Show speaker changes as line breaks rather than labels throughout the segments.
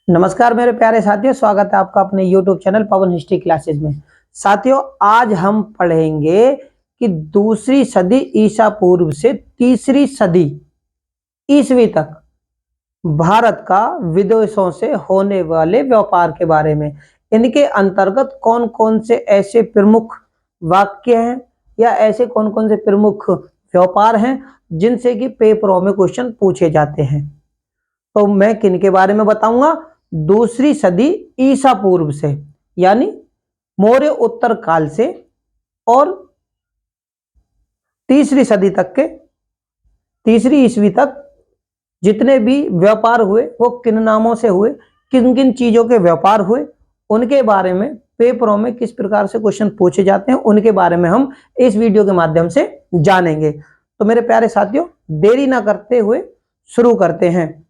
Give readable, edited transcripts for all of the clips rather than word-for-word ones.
नमस्कार मेरे प्यारे साथियों, स्वागत है आपका अपने YouTube चैनल पवन हिस्ट्री क्लासेस में। साथियों, आज हम पढ़ेंगे कि दूसरी सदी ईसा पूर्व से तीसरी सदी ईसवी तक भारत का विदेशों से होने वाले व्यापार के बारे में। इनके अंतर्गत कौन कौन से ऐसे प्रमुख वाक्य हैं या ऐसे कौन कौन से प्रमुख व्यापार हैं जिनसे कि पेपरों में क्वेश्चन पूछे जाते हैं। तो मैं किन के बारे में बताऊंगा? दूसरी सदी ईसा पूर्व से यानी मौर्य उत्तर काल से और तीसरी सदी तक के तीसरी ईस्वी तक जितने भी व्यापार हुए वो किन नामों से हुए, किन किन चीजों के व्यापार हुए, उनके बारे में पेपरों में किस प्रकार से क्वेश्चन पूछे जाते हैं, उनके बारे में हम इस वीडियो के माध्यम से जानेंगे। तो मेरे प्यारे साथियों, देरी ना करते हुए शुरू करते हैं।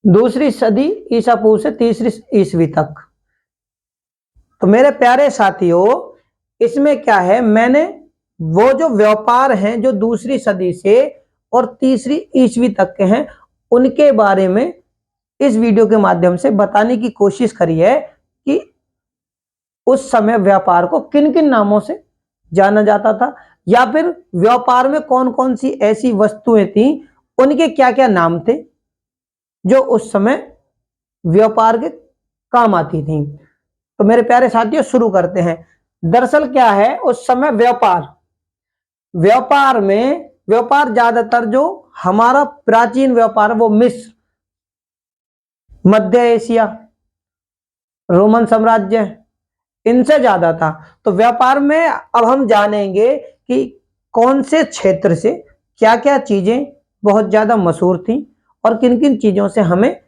दूसरी सदी ईसा पूर्व से तीसरी ईस्वी तक। तो मेरे प्यारे साथियों, इसमें क्या है, मैंने वो जो व्यापार हैं जो दूसरी सदी से और तीसरी ईस्वी तक के हैं उनके बारे में इस वीडियो के माध्यम से बताने की कोशिश करी है कि उस समय व्यापार को किन किन नामों से जाना जाता था या फिर व्यापार में कौन कौन सी ऐसी वस्तुएं थी, उनके क्या क्या नाम थे जो उस समय व्यापार के काम आती थी। तो मेरे प्यारे साथियों, शुरू करते हैं। दरअसल क्या है, उस समय व्यापार में ज्यादातर जो हमारा प्राचीन व्यापार वो मिस्र, मध्य एशिया, रोमन साम्राज्य, इनसे ज्यादा था। तो व्यापार में अब हम जानेंगे कि कौन से क्षेत्र से क्या क्या चीजें बहुत ज्यादा मशहूर थी और किन किन चीजों से हमें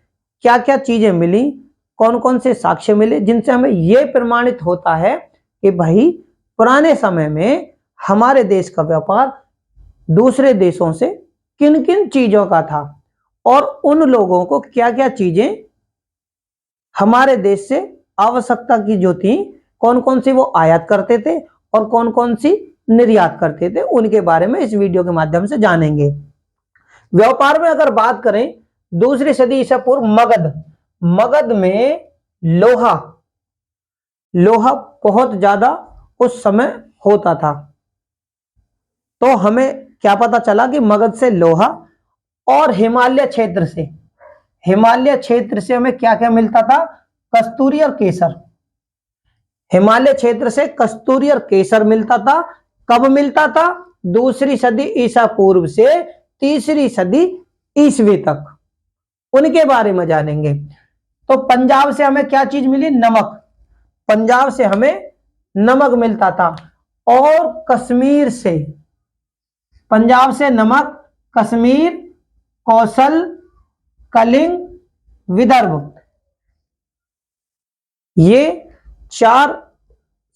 क्या क्या चीजें मिली, कौन कौन से साक्ष्य मिले जिनसे हमें यह प्रमाणित होता है कि भाई पुराने समय में हमारे देश का व्यापार दूसरे देशों से किन किन चीजों का था और उन लोगों को क्या क्या चीजें हमारे देश से आवश्यकता की जो थी, कौन कौन सी वो आयात करते थे और कौन कौन सी निर्यात करते थे, उनके बारे में इस वीडियो के माध्यम से जानेंगे। व्यापार में अगर बात करें, दूसरी सदी ईसा पूर्व मगध में लोहा बहुत ज्यादा उस समय होता था। तो हमें क्या पता चला कि मगध से लोहा और हिमालय क्षेत्र से हमें क्या क्या मिलता था? कस्तूरी और केसर। हिमालय क्षेत्र से कस्तूरी और केसर मिलता था। कब मिलता था? दूसरी सदी ईसा पूर्व से तीसरी सदी ईस्वी तक। उनके बारे में जानेंगे। तो पंजाब से हमें क्या चीज मिली? नमक। पंजाब से हमें नमक मिलता था। और कश्मीर से, पंजाब से नमक, कश्मीर, कौशल, कलिंग, विदर्भ, ये 4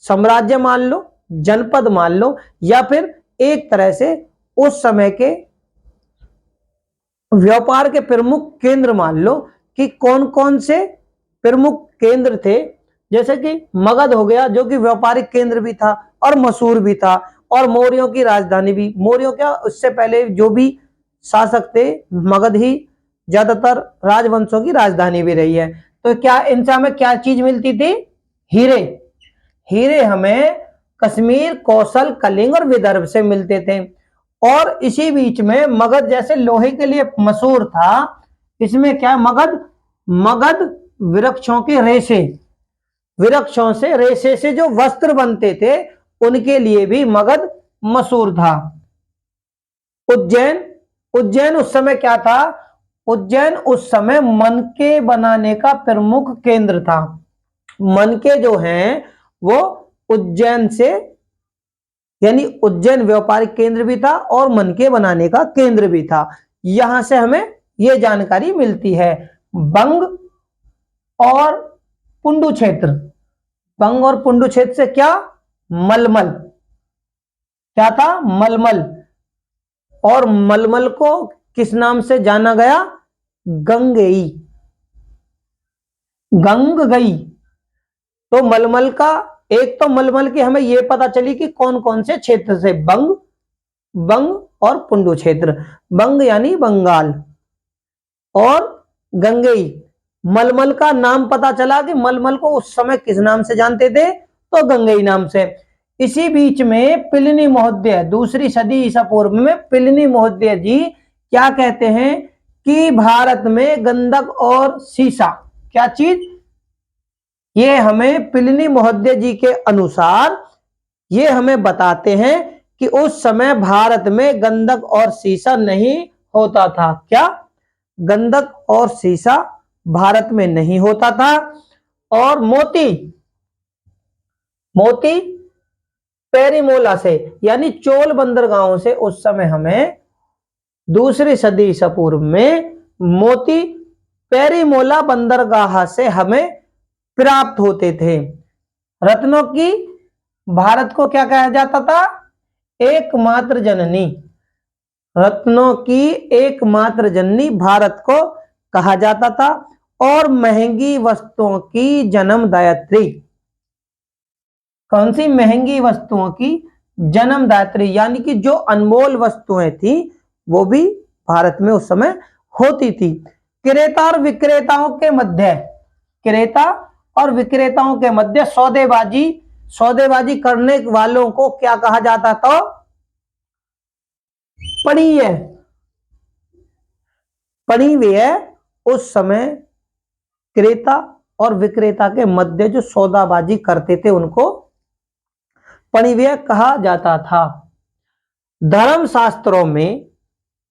साम्राज्य मान लो, जनपद मान लो, या फिर एक तरह से उस समय के व्यापार के प्रमुख केंद्र मान लो कि कौन कौन से प्रमुख केंद्र थे। जैसे कि मगध हो गया जो कि व्यापारिक केंद्र भी था और मशहूर भी था, और मौर्यों की राजधानी भी। मौर्यों क्या, उससे पहले जो भी शासक थे, मगध ही ज्यादातर राजवंशों की राजधानी भी रही है। तो क्या इनसे हमें क्या चीज मिलती थी? हीरे हमें कश्मीर, कौशल, कलिंग और विदर्भ से मिलते थे। और इसी बीच में मगध जैसे लोहे के लिए मशहूर था, इसमें क्या, मगध वृक्षों के रेशे से जो वस्त्र बनते थे उनके लिए भी मगध मशहूर था। उज्जैन उस समय क्या था? उज्जैन उस समय मनके बनाने का प्रमुख केंद्र था। मनके जो हैं वो उज्जैन से, यानी उज्जैन व्यापारिक केंद्र भी था और मनके बनाने का केंद्र भी था। यहां से हमें यह जानकारी मिलती है। बंग और पुंडु क्षेत्र से क्या? मलमल। क्या था? मलमल। और मलमल को किस नाम से जाना गया? गंगई। तो मलमल का, एक तो मलमल की हमें यह पता चली कि कौन कौन से क्षेत्र से, बंग और पुंडु क्षेत्र। बंग यानी बंगाल और गंगेई। मलमल का नाम पता चला कि मलमल को उस समय किस नाम से जानते थे, तो गंगेई नाम से। इसी बीच में प्लिनी महोदय, दूसरी सदी ईसा पूर्व में प्लिनी महोदय जी क्या कहते हैं कि भारत में गंधक और सीसा, क्या चीज, ये हमें प्लिनी महोदय जी के अनुसार ये हमें बताते हैं कि उस समय भारत में गंधक और सीसा नहीं होता था। क्या, गंधक और सीसा भारत में नहीं होता था। और मोती, मोती पेरीमोला से यानी चोल बंदरगाहों से उस समय हमें दूसरी सदी ईसा पूर्व में मोती पेरीमोला बंदरगाह से हमें प्राप्त होते थे। रत्नों की भारत को क्या कहा जाता था, एकमात्र जननी। रत्नों की एकमात्र जननी भारत को कहा जाता था। और महंगी वस्तुओं की जन्मदायत्री, कौन सी, महंगी वस्तुओं की जन्मदात्री, यानी कि जो अनमोल वस्तुएं थी वो भी भारत में उस समय होती थी। क्रेता और विक्रेताओं के मध्य, क्रेता और विक्रेताओं के मध्य सौदेबाजी, सौदेबाजी करने वालों को क्या कहा जाता था, पणीय। पणीय उस समय क्रेता और विक्रेता के मध्य जो सौदाबाजी करते थे उनको पणिव्यय कहा जाता था। धर्म शास्त्रों में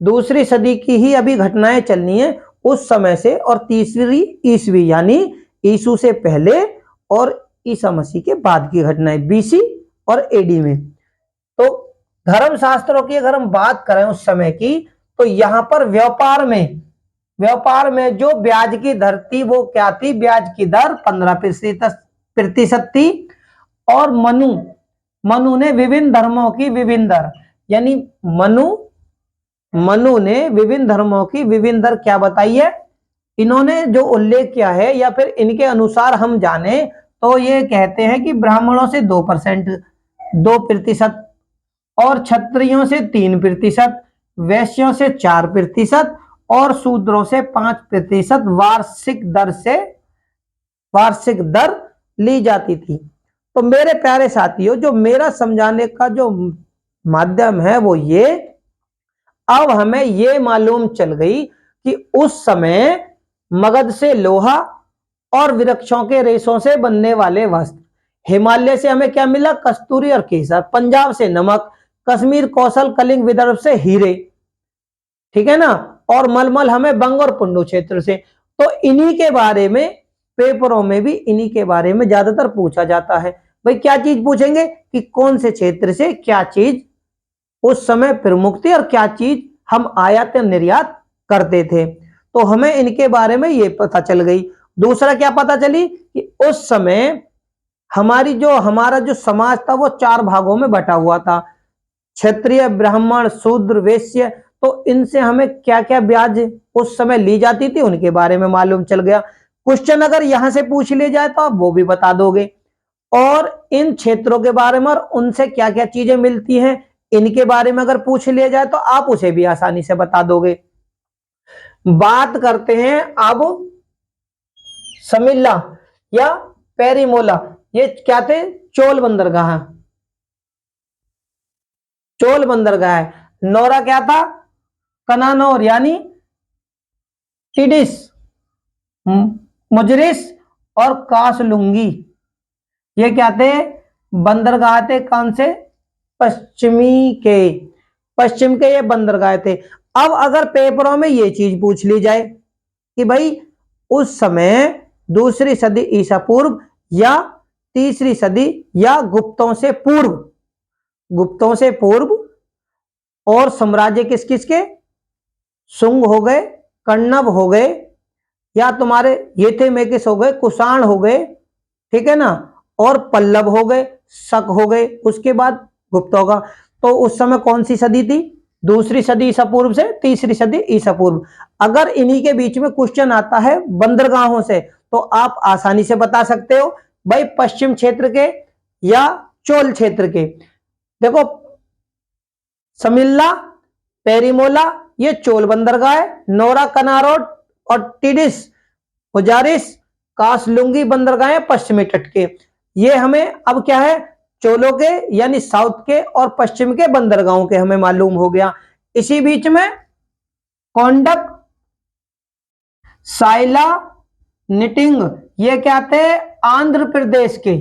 दूसरी सदी की ही अभी घटनाएं चलनी है उस समय से, और तीसरी ईसवी यानी यीशु से पहले और ईसा मसीह के बाद की घटनाएं बीसी और एडी में। तो धर्म शास्त्रों की अगर हम बात करें उस समय की, तो यहां पर व्यापार में जो ब्याज की दर थी वो क्या थी, ब्याज की दर 15% थी। और मनु ने विभिन्न धर्मों की विभिन्न दर, यानी मनु ने विभिन्न धर्मों की विभिन्न दर क्या बताई है, इन्होंने जो उल्लेख किया है या फिर इनके अनुसार हम जाने तो ये कहते हैं कि ब्राह्मणों से 2% और क्षत्रियों से 3%, वैश्यों से 4% और शूद्रों से 5% वार्षिक दर ली जाती थी। तो मेरे प्यारे साथियों, जो मेरा समझाने का जो माध्यम है वो ये, अब हमें ये मालूम चल गई कि उस समय मगध से लोहा और वृक्षों के रेशों से बनने वाले वस्त्र, हिमालय से हमें क्या मिला, कस्तूरी और केसर, पंजाब से नमक, कश्मीर, कौशल, कलिंग, विदर्भ से हीरे, ठीक है ना, और मलमल हमें बंग और पुंडू क्षेत्र से। तो इन्हीं के बारे में पेपरों में भी इन्हीं के बारे में ज्यादातर पूछा जाता है। भाई क्या चीज पूछेंगे कि कौन से क्षेत्र से क्या चीज उस समय प्रमुख थी और क्या चीज हम आयात निर्यात करते थे। तो हमें इनके बारे में ये पता चल गई। दूसरा क्या पता चली कि उस समय हमारा जो समाज था वो 4 भागों में बटा हुआ था, क्षत्रिय, ब्राह्मण, शूद्र, वैश्य। तो इनसे हमें क्या क्या ब्याज उस समय ली जाती थी उनके बारे में मालूम चल गया। क्वेश्चन अगर यहां से पूछ ले जाए तो आप वो भी बता दोगे, और इन क्षेत्रों के बारे में और उनसे क्या क्या चीजें मिलती हैं इनके बारे में अगर पूछ लिया जाए तो आप उसे भी आसानी से बता दोगे। बात करते हैं अब समिल्ला या पेरीमोला, ये क्या थे, चोल बंदरगाह। चोल बंदरगाह। नोरा क्या था, कनानौर यानी टिडिस, मुजरिस और कासलुंगी, ये क्या थे, बंदरगाह थे। कौन से, पश्चिम के ये बंदरगाह थे। अब अगर पेपरों में ये चीज पूछ ली जाए कि भाई उस समय दूसरी सदी ईसा पूर्व या तीसरी सदी या गुप्तों से पूर्व और साम्राज्य किस किस के, शुंग हो गए, कण्व हो गए, या तुम्हारे ये थे मेकिस हो गए, कुषाण हो गए, ठीक है ना, और पल्लव हो गए, शक हो गए, उसके बाद गुप्त होगा। तो उस समय कौन सी सदी थी, दूसरी सदी ईसा पूर्व से तीसरी सदी ईसा पूर्व। अगर इन्हीं के बीच में क्वेश्चन आता है बंदरगाहों से तो आप आसानी से बता सकते हो भाई पश्चिम क्षेत्र के या चोल क्षेत्र के। देखो समिल्ला, पेरीमोला ये चोल बंदरगाह है, नोरा, कनारोड और टिडिस, हुजारिस, कासलुंगी बंदरगाहें पश्चिमी तट के। ये हमें अब क्या है, चोलों के यानी साउथ के और पश्चिम के बंदरगाहों के हमें मालूम हो गया। इसी बीच में कोंडक, साइला, निटिंग, ये क्या थे, आंध्र प्रदेश के।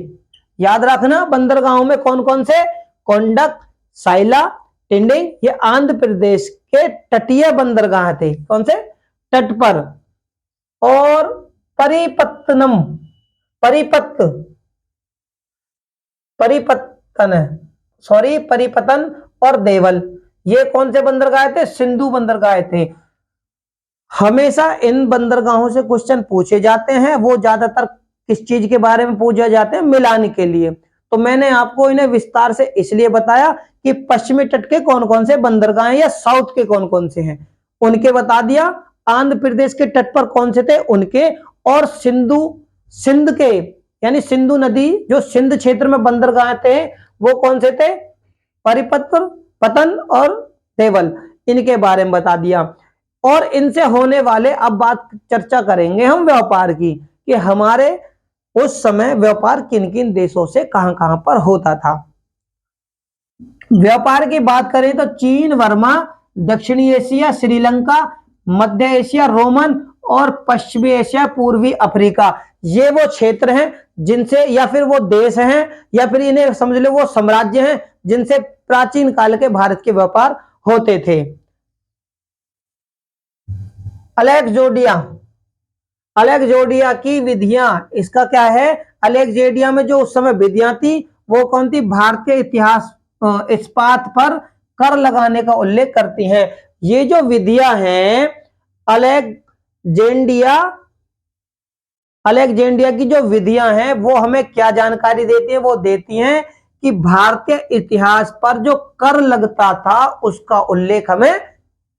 याद रखना बंदरगाहों में कौन कौन से, कोंडक, साइला, टिंडिंग, ये आंध्र प्रदेश के तटीय बंदरगाह थे। कौन से, तट पर। और परिपत्तनम, परिपत्त, परिपत्तन, सॉरी परिपतन और देवल, ये कौन से बंदरगाह थे, सिंधु बंदरगाह थे। हमेशा इन बंदरगाहों से क्वेश्चन पूछे जाते हैं। वो ज्यादातर किस चीज के बारे में पूछे जाते हैं, मिलान के लिए। तो मैंने आपको इन्हें विस्तार से इसलिए बताया कि पश्चिमी तट के कौन कौन से बंदरगाह या साउथ के कौन कौन से हैं उनके बता दिया, आंध्र प्रदेश के तट पर कौन से थे उनके, और सिंध के यानी सिंधु नदी जो सिंध क्षेत्र में बंदरगाह थे वो कौन से थे, परिपत्र, पतन और देवल, इनके बारे में बता दिया। और इनसे होने वाले, अब बात चर्चा करेंगे हम व्यापार की, कि हमारे उस समय व्यापार किन किन देशों से कहां कहां पर होता था। व्यापार की बात करें तो चीन, वर्मा, दक्षिणी एशिया, श्रीलंका, मध्य एशिया, रोमन, और पश्चिमी एशिया, पूर्वी अफ्रीका, ये वो क्षेत्र हैं जिनसे, या फिर वो देश हैं, या फिर इन्हें समझ लो वो साम्राज्य हैं जिनसे प्राचीन काल के भारत के व्यापार होते थे। अलेक्जेंड्रिया, अलेक्जेंड्रिया की विधियां, इसका क्या है, अलेक्जेंड्रिया में जो उस समय विधियां थी वो कौन थी, भारतीय इतिहास इस्पात पर कर लगाने का उल्लेख करती हैं। ये जो विधियां हैं अलेक्जेंड्रिया, अलेक्जेंड्रिया की जो विधियां हैं वो हमें क्या जानकारी देती हैं, वो देती हैं कि भारतीय इतिहास पर जो कर लगता था उसका उल्लेख हमें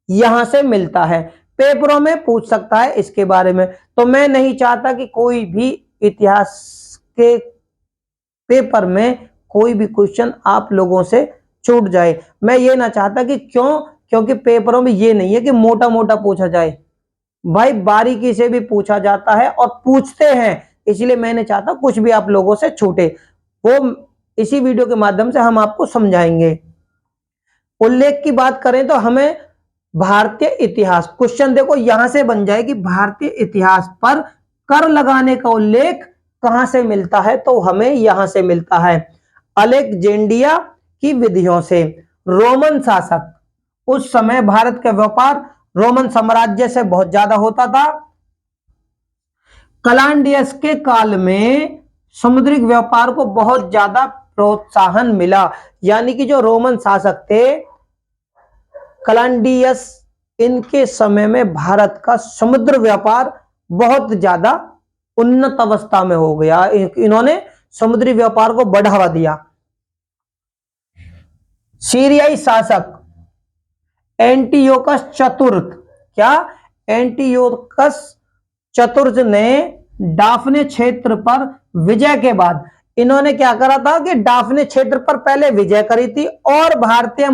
यहां से मिलता है। पेपरों में पूछ सकता है इसके बारे में। तो मैं नहीं चाहता कि कोई भी इतिहास के पेपर में कोई भी क्वेश्चन आप लोगों से छूट जाए। मैं ये ना चाहता कि क्यों, क्योंकि पेपरों में ये नहीं है कि मोटा मोटा पूछा जाए, भाई बारीकी से भी पूछा जाता है और पूछते हैं, इसलिए मैं नहीं चाहता कुछ भी आप लोगों से छूटे। वो इसी वीडियो के माध्यम से हम आपको समझाएंगे। उल्लेख की बात करें तो हमें भारतीय इतिहास, क्वेश्चन देखो यहां से बन जाए कि भारतीय इतिहास पर कर लगाने का उल्लेख कहां से मिलता है, तो हमें यहां से मिलता है अलेक्जेंड्रिया की विधियों से। रोमन शासक, उस समय भारत का व्यापार रोमन साम्राज्य से बहुत ज्यादा होता था। कलांडियस के काल में समुद्री व्यापार को बहुत ज्यादा प्रोत्साहन मिला, यानी कि जो रोमन शासक थे कलांडियस, इनके समय में भारत का समुद्र व्यापार बहुत ज्यादा उन्नत अवस्था में हो गया। इन्होंने समुद्री व्यापार को बढ़ावा दिया। सीरियाई शासक एंटियोकस चतुर्थ, क्या, एंटियोकस चतुर्थ ने डाफने क्षेत्र पर विजय के बाद, इन्होंने क्या करा था कि डाफने क्षेत्र पर पहले विजय करी थी और भारतीय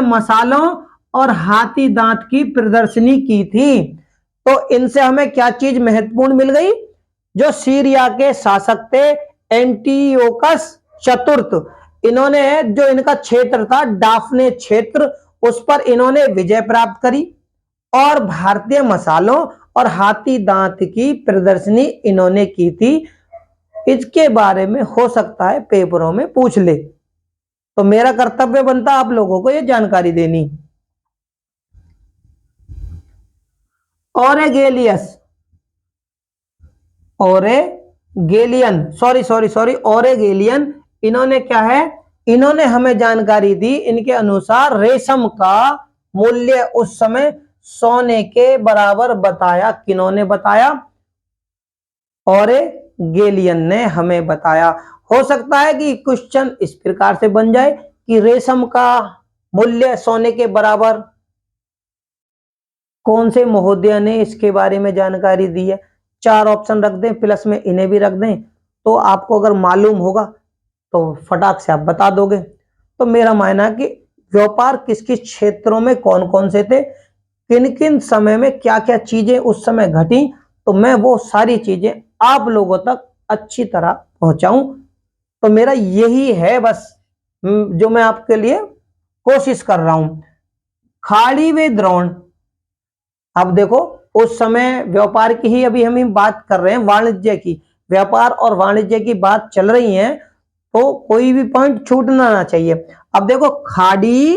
मसालों और हाथी दांत की प्रदर्शनी की थी। तो इनसे हमें क्या चीज महत्वपूर्ण मिल गई, जो सीरिया के शासक थे एंटियोकस चतुर्थ, इन्होंने जो इनका क्षेत्र था डाफने क्षेत्र, उस पर इन्होंने विजय प्राप्त करी और भारतीय मसालों और हाथी दांत की प्रदर्शनी इन्होंने की थी। इसके बारे में हो सकता है पेपरों में पूछ ले, तो मेरा कर्तव्य बनता आप लोगों को यह जानकारी देनी। ओरेगेलियस, ओरेगेलियन, इन्होंने क्या है, इन्होंने हमें जानकारी दी, इनके अनुसार रेशम का मूल्य उस समय सोने के बराबर बताया। किन्होंने बताया, ओरेगेलियन ने हमें बताया। हो सकता है कि क्वेश्चन इस प्रकार से बन जाए कि रेशम का मूल्य सोने के बराबर, कौन से महोदय ने इसके बारे में जानकारी दी है। 4 ऑप्शन रख दें, प्लस में इन्हें भी रख दें, तो आपको अगर मालूम होगा तो फटाक से आप बता दोगे। तो मेरा मानना है कि व्यापार किस किस क्षेत्रों में कौन कौन से थे, किन किन समय में क्या क्या चीजें उस समय घटी, तो मैं वो सारी चीजें आप लोगों तक अच्छी तरह पहुंचाऊं। तो मेरा यही है बस जो मैं आपके लिए कोशिश कर रहा हूं। खाड़ी व द्रोण, अब देखो उस समय व्यापार की ही अभी हम बात कर रहे हैं, वाणिज्य की, व्यापार और वाणिज्य की बात चल रही है, तो कोई भी पॉइंट छूटना ना चाहिए। अब देखो खाड़ी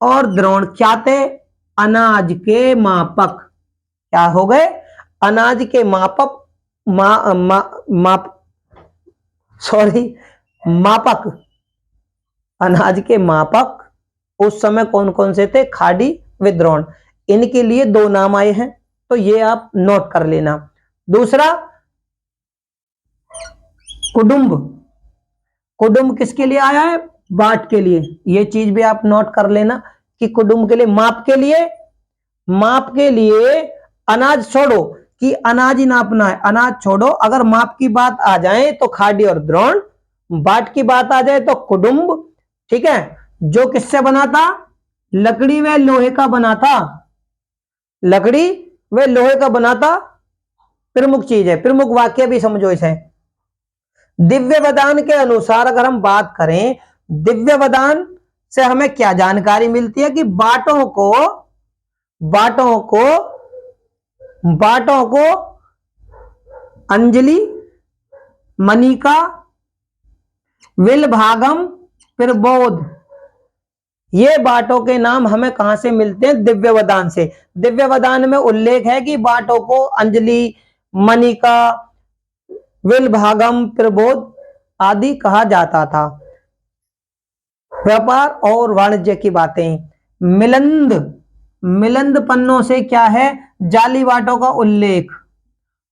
और द्रोण क्या थे? अनाज के मापक। क्या हो गए? अनाज के मापक, मापक, अनाज के मापक उस समय कौन कौन से थे? खाड़ी व द्रोण। इनके लिए दो नाम आए हैं, तो ये आप नोट कर लेना। दूसरा कुडुंब, कुडुंब किसके लिए आया है? बाट के लिए। ये चीज भी आप नोट कर लेना कि कुडुंब के लिए, माप के लिए, माप के लिए अनाज छोड़ो कि अनाज ही नापना है, अनाज छोड़ो, अगर माप की बात आ जाए तो खाड़ी और द्रोण, बाट की बात आ जाए तो कुडुंब। ठीक है, जो किससे बना था? लकड़ी व लोहे का बना था, लकड़ी व लोहे का बना था। प्रमुख चीज है, प्रमुख वाक्य भी समझो इसे। दिव्य वदान के अनुसार अगर हम बात करें, दिव्य वदान से हमें क्या जानकारी मिलती है कि बाटों को, बाटों को, बाटों को अंजलि, मनिका, विलभागम, प्रबोध, ये बाटों के नाम हमें कहां से मिलते हैं? दिव्य वदान से। दिव्य वदान में उल्लेख है कि बाटों को अंजलि, मनिका, विलभागम, प्रबोध आदि कहा जाता था। व्यापार और वाणिज्य की बातें, मिलंद, मिलंद पन्नों से क्या है? जाली बाटों का उल्लेख।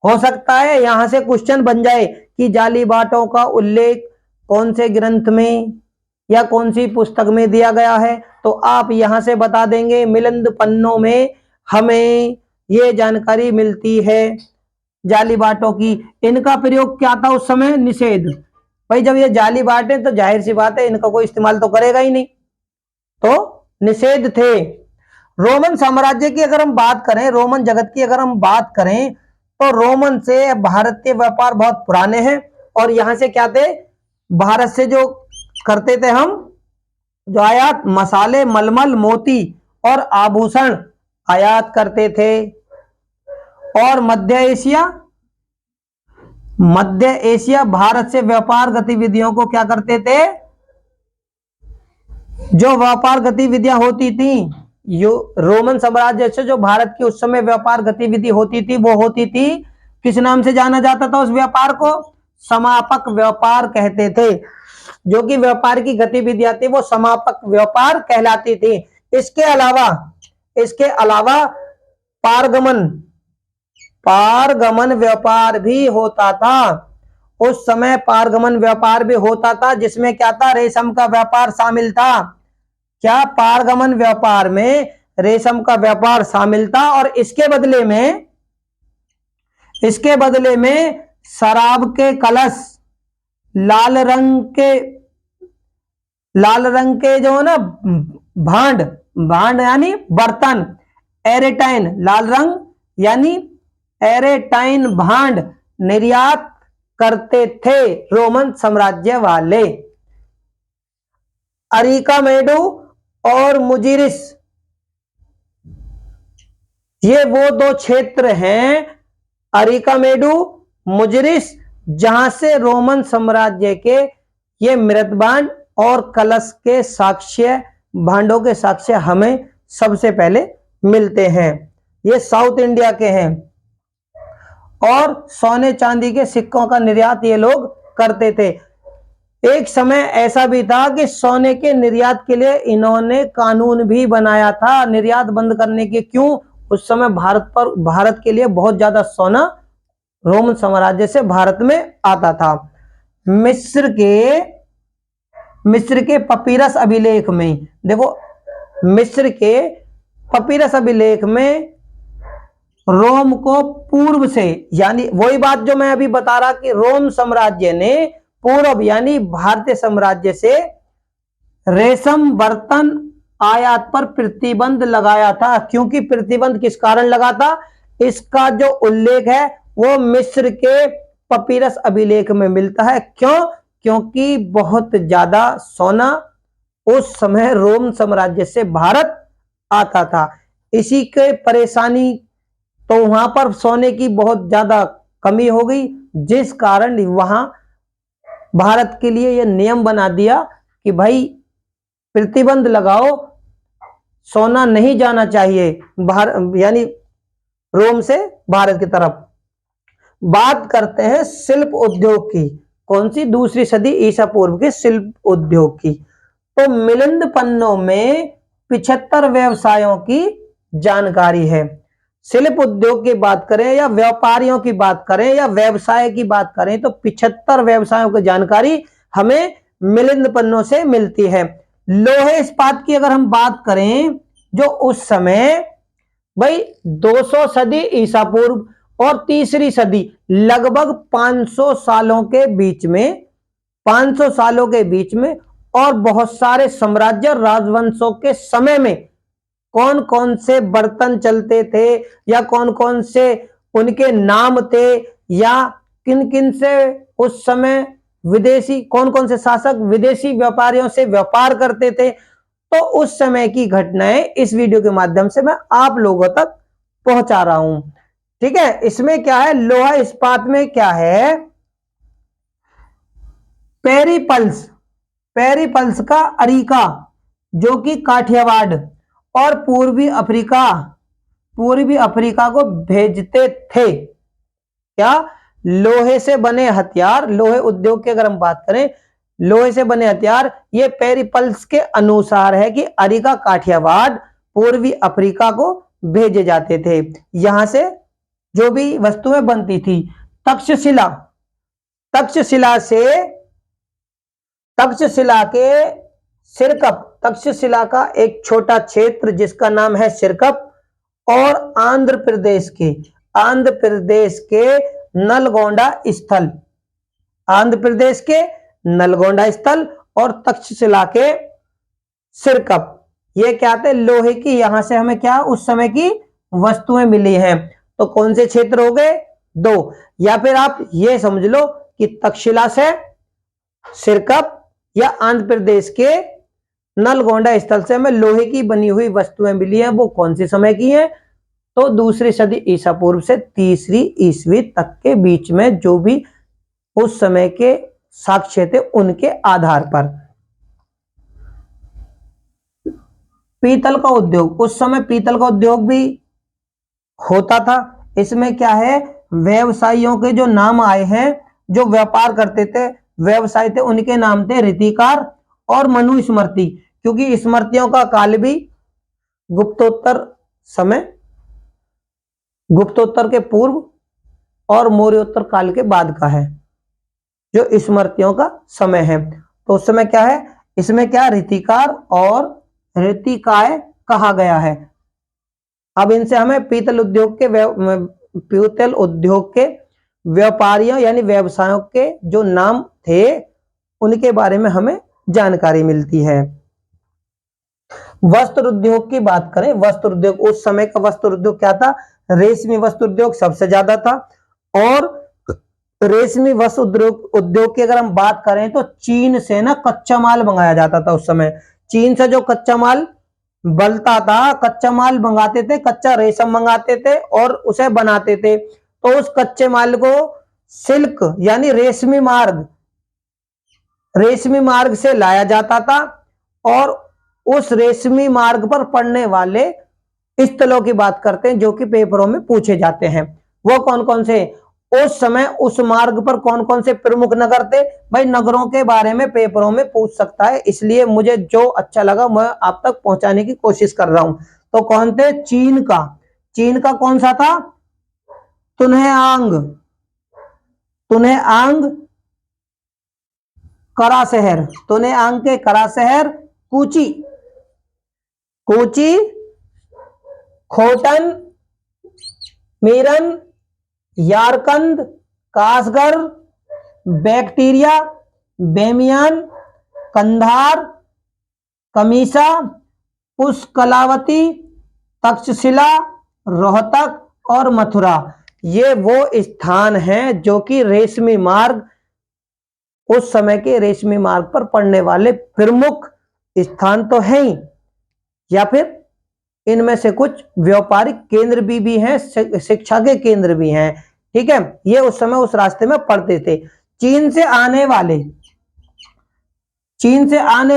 हो सकता है यहां से क्वेश्चन बन जाए कि जाली बाटों का उल्लेख कौन से ग्रंथ में या कौन सी पुस्तक में दिया गया है, तो आप यहां से बता देंगे मिलंद पन्नों में हमें ये जानकारी मिलती है जाली बाटों की। इनका प्रयोग क्या था उस समय? निषेध। भाई जब ये जाली बाटे तो जाहिर सी बात है इनका कोई इस्तेमाल तो करेगा ही नहीं, तो निषेध थे। रोमन साम्राज्य की अगर हम बात करें, रोमन जगत की अगर हम बात करें, तो रोमन से भारतीय व्यापार बहुत पुराने हैं। और यहां से क्या थे? भारत से जो करते थे हम, जो आयात मसाले, मलमल, मोती और आभूषण आयात करते थे। और मध्य एशिया, मध्य एशिया भारत से व्यापार गतिविधियों को क्या करते थे? जो व्यापार गतिविधियां होती थी, रोमन साम्राज्य से जो भारत की उस समय व्यापार गतिविधि होती थी, वो होती थी, किस नाम से जाना जाता था उस व्यापार को? समापक व्यापार कहते थे। जो कि व्यापार की गतिविधियां थी वो समापक व्यापार कहलाती थी। इसके अलावा, इसके अलावा पारगमन, पारगमन व्यापार भी होता था। उस समय पारगमन व्यापार भी होता था, जिसमें क्या था? रेशम का व्यापार शामिल था। क्या? पारगमन व्यापार में रेशम का व्यापार शामिल था। और इसके बदले में, इसके बदले में शराब के कलश, लाल रंग के, लाल रंग के जो है ना भांड, भांड यानी बर्तन, एरेटाइन, लाल रंग यानी एरेटाइन भांड निर्यात करते थे रोमन साम्राज्य वाले। अरिकामेडू और मुजिरिस, ये वो दो क्षेत्र हैं, अरिकामेडू, मुजिरिस, जहां से रोमन साम्राज्य के ये मृतभांड और कलश के साक्ष्य, भांडों के साक्ष्य हमें सबसे पहले मिलते हैं। ये साउथ इंडिया के हैं। और सोने चांदी के सिक्कों का निर्यात ये लोग करते थे। एक समय ऐसा भी था कि सोने के निर्यात के लिए इन्होंने कानून भी बनाया था, निर्यात बंद करने के। क्यों? उस समय भारत के लिए बहुत ज्यादा सोना रोमन साम्राज्य से भारत में आता था। मिस्र के पपीरस अभिलेख में देखो, मिस्र के पपीरस अभिलेख में रोम को पूर्व से, यानी वही बात जो मैं अभी बता रहा कि रोम साम्राज्य ने पूर्व यानी भारतीय साम्राज्य से रेशम, बर्तन आयात पर प्रतिबंध लगाया था। क्योंकि प्रतिबंध किस कारण लगा था, इसका जो उल्लेख है वो मिस्र के पपीरस अभिलेख में मिलता है। क्यों? क्योंकि बहुत ज्यादा सोना उस समय रोम साम्राज्य से भारत आता था, इसी के परेशानी, तो वहां पर सोने की बहुत ज्यादा कमी हो गई, जिस कारण वहां भारत के लिए यह नियम बना दिया कि भाई प्रतिबंध लगाओ, सोना नहीं जाना चाहिए भारत, यानी रोम से भारत की तरफ। बात करते हैं शिल्प उद्योग की। कौन सी? दूसरी सदी ईसा पूर्व के शिल्प उद्योग की। तो मिलिंद पन्नों में 75 व्यवसायों की जानकारी है। शिल्प उद्योग की बात करें या व्यापारियों की बात करें या व्यवसाय की बात करें तो 75 व्यवसायों की जानकारी हमें मिलिंद पन्नों से मिलती है। लोहे इस्पात की अगर हम बात करें, जो उस समय भाई 200 सदी ईसा पूर्व और तीसरी सदी, लगभग 500 सालों के बीच में, 500 सालों के बीच में, और बहुत सारे साम्राज्य राजवंशों के समय में कौन कौन से बर्तन चलते थे या कौन कौन से उनके नाम थे या किन किन से उस समय विदेशी, कौन कौन से शासक विदेशी व्यापारियों से व्यापार करते थे, तो उस समय की घटनाएं इस वीडियो के माध्यम से मैं आप लोगों तक पहुंचा रहा हूं। ठीक है, इसमें क्या है, लोहा इस्पात में क्या है, पेरिपल्स, पेरिपल्स का अरीका जो कि काठियावाड़ और पूर्वी अफ्रीका को भेजते थे। क्या? लोहे से बने हथियार, लोहे उद्योग की अगर हम बात करें, लोहे से बने हथियार, ये पेरिपल्स के अनुसार है कि अरीका काठियावाड़ पूर्वी अफ्रीका को भेजे जाते थे। यहां से जो भी वस्तुएं बनती थी। तक्षशिला, तक्षशिला से, तक्षशिला के सिरकप, तक्षशिला का एक छोटा क्षेत्र जिसका नाम है सिरकप, और आंध्र प्रदेश के नलगोंडा स्थल, आंध्र प्रदेश के नलगोंडा स्थल और तक्षशिला के सिरकप, ये क्या थे, लोहे की, यहां से हमें क्या उस समय की वस्तुएं मिली हैं। तो कौन से क्षेत्र हो गए? 2। या फिर आप ये समझ लो कि तक्षशिला से सिरकप या आंध्र प्रदेश के नलगोंडा स्थल से हमें लोहे की बनी हुई वस्तुएं मिली हैं। वो कौन से समय की हैं? तो दूसरी सदी ईसा पूर्व से तीसरी ईस्वी तक के बीच में जो भी उस समय के साक्ष्य थे उनके आधार पर। पीतल का उद्योग, उस समय पीतल का उद्योग भी होता था। इसमें क्या है, व्यवसायियों के जो नाम आए हैं, जो व्यापार करते थे, व्यवसाय थे, उनके नाम थे रीतिकार और मनुस्मृति, क्योंकि स्मृतियों का काल भी गुप्तोत्तर समय, गुप्तोत्तर के पूर्व और मौर्योत्तर काल के बाद का है जो स्मृतियों का समय है। तो उस समय क्या है, इसमें क्या रीतिकार और रीतिकाय कहा गया है। अब इनसे हमें पीतल उद्योग के व्यापारियों यानी व्यवसायों के जो नाम थे उनके बारे में हमें जानकारी मिलती है। वस्त्र उद्योग की बात करें, वस्त्र उद्योग, उस समय का वस्त्र उद्योग क्या था, रेशमी वस्त्र उद्योग सबसे ज्यादा था। और रेशमी वस्त्र उद्योग की अगर हम बात करें तो चीन से ना कच्चा माल मंगाया जाता था। उस समय चीन से जो कच्चा माल बनता था, कच्चा माल मंगाते थे, कच्चा रेशम मंगाते थे और उसे बनाते थे। तो उस कच्चे माल को सिल्क यानी रेशमी मार्ग से लाया जाता था और उस रेशमी मार्ग पर पड़ने वाले स्थलों की बात करते हैं जो कि पेपरों में पूछे जाते हैं। वो कौन कौन से, उस समय उस मार्ग पर कौन कौन से प्रमुख नगर थे, भाई नगरों के बारे में पेपरों में पूछ सकता है, इसलिए मुझे जो अच्छा लगा मैं आप तक पहुंचाने की कोशिश कर रहा हूं। तो कौन थे? चीन का कौन सा था? तुन्हेआंग करा शहर, तुन्हेआंग के करा शहर, कूची, खोटन, मीरन, यारकंद, कासगर, बैक्टीरिया, बेमियान, कंधार, कमीसा, पुष्कलावती, तक्षशिला, रोहतक और मथुरा, ये वो स्थान हैं जो कि रेशमी मार्ग, उस समय के रेशमी मार्ग पर पड़ने वाले प्रमुख स्थान तो हैं ही, या फिर इनमें से कुछ व्यापारिक केंद्र भी हैं, शिक्षा के केंद्र भी हैं। ठीक है, ये उस समय उस रास्ते में पड़ते थे। चीन से आने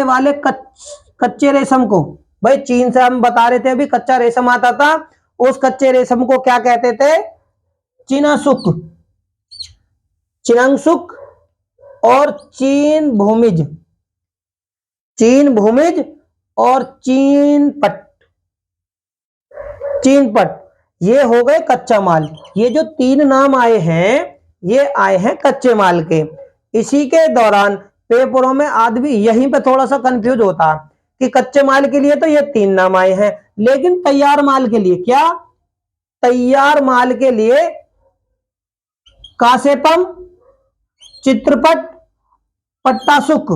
वाले कच्चे रेशम को, भाई चीन से हम बता रहे थे अभी कच्चा रेशम आता था, उस कच्चे रेशम को क्या कहते थे? चिनासुक, चिनंगसुक और चीन भूमिज और चीनपट, ये हो गए कच्चा माल। ये जो तीन नाम आए हैं, ये आए हैं कच्चे माल के। इसी के दौरान पेपरों में आदमी यहीं पे थोड़ा सा कंफ्यूज होता कि कच्चे माल के लिए तो ये तीन नाम आए हैं, लेकिन तैयार माल के लिए क्या? तैयार माल के लिए कासेपम, चित्रपट, पट्टासुक।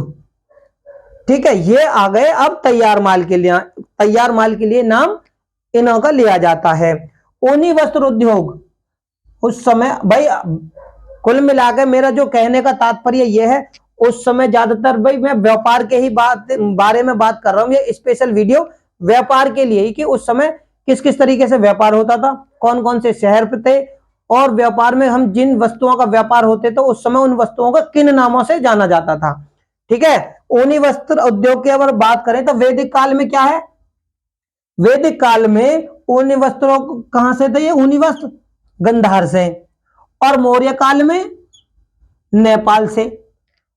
ठीक है, ये आ गए अब तैयार माल के लिए नाम इन्हों का लिया जाता है। ऊनी वस्त्र उद्योग उस समय, भाई कुल मिलाकर मेरा जो कहने का तात्पर्य यह है, उस समय ज्यादातर भाई मैं व्यापार के ही बारे में बात कर रहा हूं। ये स्पेशल वीडियो व्यापार के लिए ही, कि उस समय किस किस तरीके से व्यापार होता था, कौन कौन से शहर पे थे, और व्यापार में हम जिन वस्तुओं का व्यापार होते थे उस समय उन वस्तुओं को किन नामों से जाना जाता था। ठीक है, ऊनी वस्त्र उद्योग की अगर बात करें तो वैदिक काल में क्या है? वैदिक काल में ऊनी वस्त्रों कहां से थे? ये ऊनी वस्त्र गंधार से। और मौर्य काल में नेपाल से।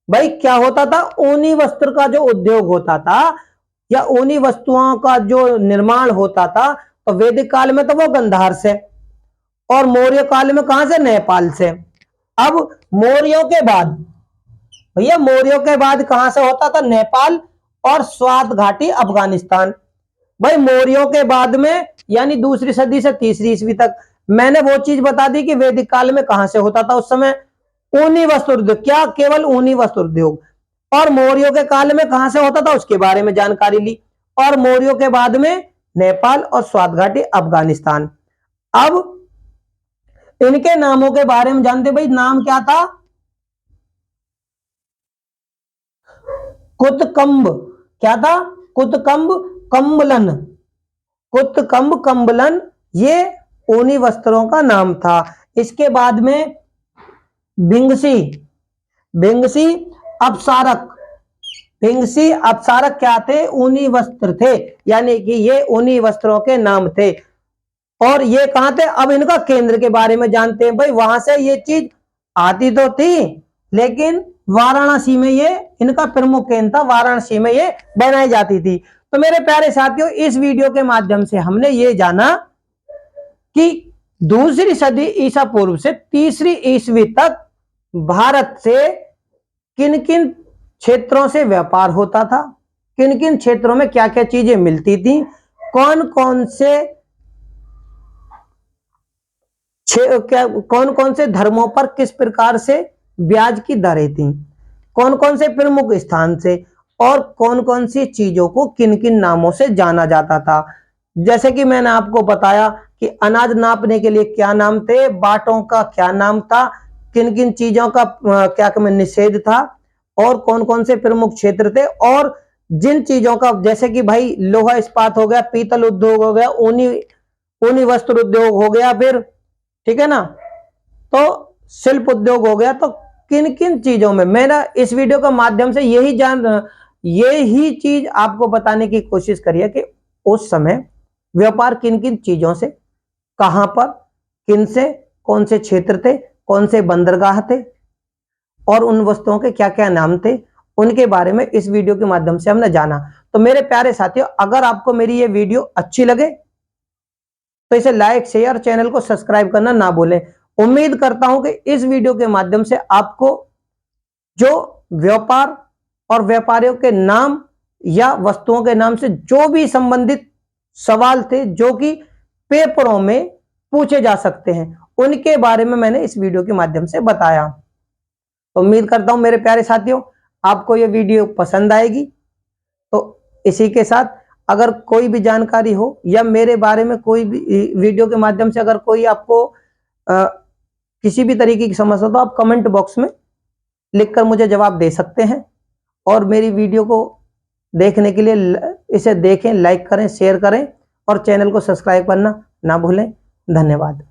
भाई क्या होता था? ऊनी वस्त्र का जो उद्योग होता था या ऊनी वस्तुओं का जो निर्माण होता था, तो वैदिक काल में तो वो गंधार से, और मौर्य काल में कहां से? नेपाल से। अब मौर्यों के बाद, भैया मौर्यों के बाद कहां से होता था? नेपाल और स्वात घाटी अफगानिस्तान। भाई मौर्यों के बाद में यानी दूसरी सदी से तीसरी ईस्वी तक मैंने वो चीज बता दी कि वैदिक काल में कहां से होता था उस समय? ऊनी वस्त्र उद्योग, क्या केवल ऊनी वस्त्र उद्योग। और मौर्यों के काल में कहां से होता था उसके बारे में जानकारी ली, और मौर्यों के बाद में नेपाल और स्वात घाटी अफगानिस्तान। अब इनके नामों के बारे में जानते। भाई नाम क्या था? कुतकम्ब, क्या था? कुतकम्ब कंबलन, कुतकम्ब कंबलन, ये ऊनी वस्त्रों का नाम था। इसके बाद में भिंगसी अपसारक, भिंगसी अपसारक क्या थे? ऊनी वस्त्र थे, यानी कि ये ऊनी वस्त्रों के नाम थे। और ये कहां थे? अब इनका केंद्र के बारे में जानते हैं। भाई वहां से ये चीज आती तो थी, लेकिन वाराणसी में ये इनका प्रमुख केंद्र था, वाराणसी में ये बनाई जाती थी। तो मेरे प्यारे साथियों, इस वीडियो के माध्यम से हमने ये जाना कि दूसरी सदी ईसा पूर्व से तीसरी ईस्वी तक भारत से किन किन क्षेत्रों से व्यापार होता था, किन किन क्षेत्रों में क्या क्या चीजें मिलती थी, कौन कौन से धर्मों पर किस प्रकार से ब्याज की दरें थी, कौन कौन से प्रमुख स्थान से, और कौन कौन सी चीजों को किन किन नामों से जाना जाता था। जैसे कि मैंने आपको बताया कि अनाज नापने के लिए क्या नाम थे, बाटों का क्या नाम था, किन किन चीजों का क्या निषेध था, और कौन कौन से प्रमुख क्षेत्र थे, और जिन चीजों का, जैसे कि भाई लोहा इस्पात हो गया, पीतल उद्योग हो गया, ऊनी वस्त्र उद्योग हो गया, फिर ठीक है ना, तो शिल्प उद्योग हो गया। तो किन किन चीजों में, मैंने इस वीडियो के माध्यम से यही चीज आपको बताने की कोशिश करी है कि उस समय व्यापार किन किन चीजों से, कहां पर, किन से, कौन से क्षेत्र थे, कौन से बंदरगाह थे, और उन वस्तुओं के क्या क्या नाम थे, उनके बारे में इस वीडियो के माध्यम से हमने जाना। तो मेरे प्यारे साथियों, अगर आपको मेरी ये वीडियो अच्छी लगे तो इसे लाइक, शेयर, चैनल को सब्सक्राइब करना ना भूलें। उम्मीद करता हूं कि इस वीडियो के माध्यम से आपको जो व्यापार और व्यापारियों के नाम या वस्तुओं के नाम से जो भी संबंधित सवाल थे, जो कि पेपरों में पूछे जा सकते हैं, उनके बारे में मैंने इस वीडियो के माध्यम से बताया। तो उम्मीद करता हूं मेरे प्यारे साथियों, आपको यह वीडियो पसंद आएगी। तो इसी के साथ अगर कोई भी जानकारी हो या मेरे बारे में कोई भी वीडियो के माध्यम से अगर कोई आपको किसी भी तरीके की समस्या हो तो आप कमेंट बॉक्स में लिखकर मुझे जवाब दे सकते हैं। और मेरी वीडियो को देखने के लिए इसे देखें, लाइक करें, शेयर करें और चैनल को सब्सक्राइब करना ना भूलें। धन्यवाद।